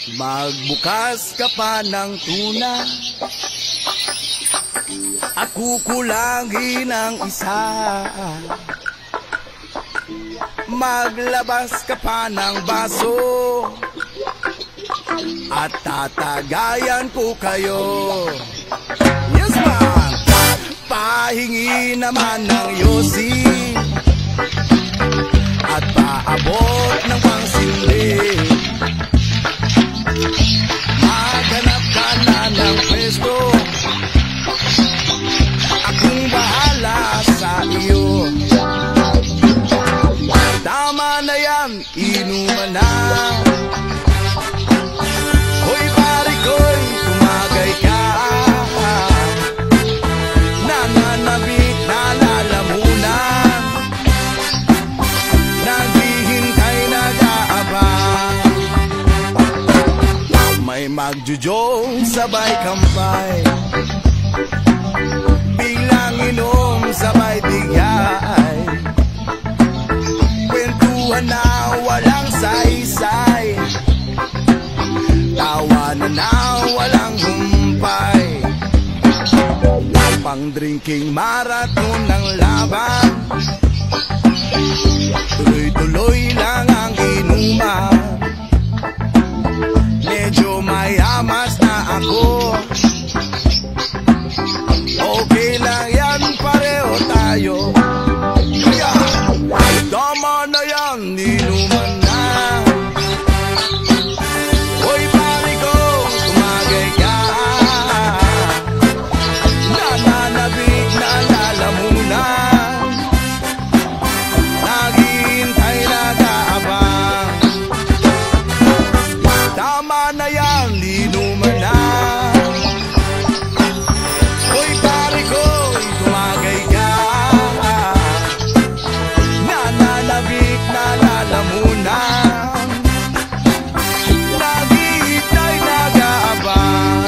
Magbukas ka pa ng tuna at kukulangin ang isa. Maglabas ka pa ng baso at tatagayan ko kayo. Yes ma'am! Pahingi naman ng yosi at paabot ng pangsindi. Maghanap ka na ng pwesto, akong bahala sa iyo. Tama na yan, inuman na. Hoy pare ko'y tumagay ka. Nananabik na lalamunan, naghihintay nag-aabang. May magjujong sabay kampay, biglang inom sabay bigay. Kwentuhan na walang saysay, tawanan na walang humpay. Pang drinking marathon ng laban, tuloy-tuloy lang ang inuman. Medyo mayamas na ako, okay lang yan, pareho tayo. Kaya tama na yan, inuman na. Hoy pare ko, tumagay ka. Nananabik na lalamunan, naghihintay nag-aabang. Tama na yan, inuman na. Hoy pare ko, tumagay ka. Nananabik na lalamunan, naghihintay nag-aabang.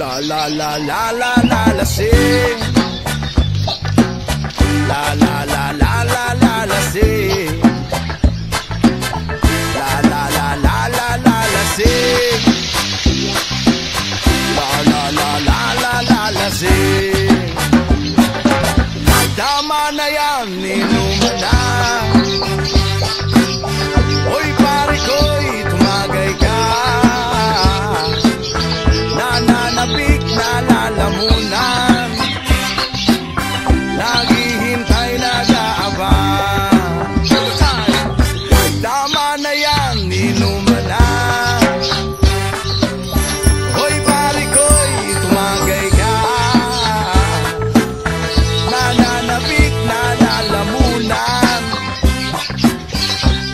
La la la la la la la sing. La la la la la la la sing. La la la la la la la sing. La la la la la la la sing. Tama na yan, inuman na. Hoy pare ko'y tumagay ka. Nananabik na lalamunan, naghihintay nag-aabang. Tama na yan, inuman na. Hoy pare ko'y tumagay ka. Nananabik na lalamunan,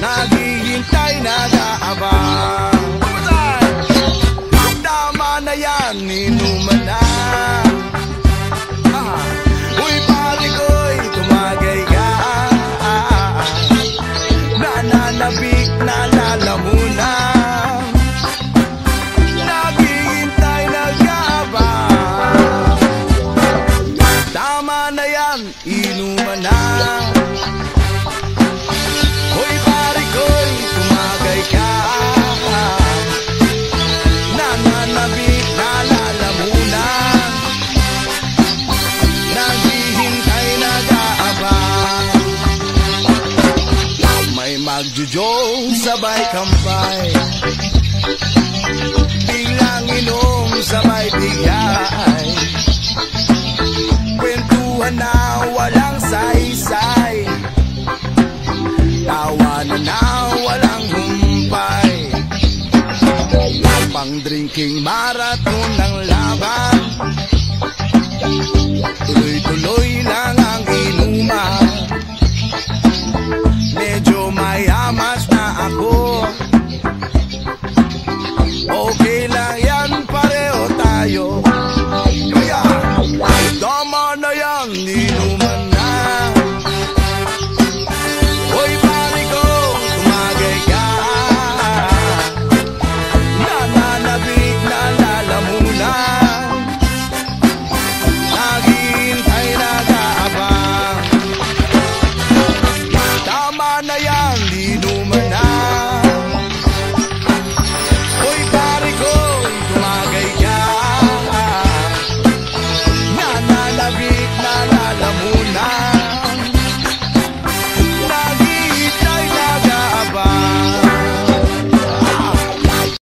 naghihintay nag-aabang. Tama na yan, inuman na. Uy pare ko'y tumagay ka. Nananabik na lalamunan, naghihintay nag-aabang. Tama na yan, inuman na. Uy pare ko'y tumagay ka. Nananabik na lalamunan, naghihintay nag-aabang. May magjujong sabay kampay, biglang inom sabay bigay. Kwentuhan na walang saysay, tawanan na walang humpay. Pang drinking marathon ng laban, tuloy-tuloy lang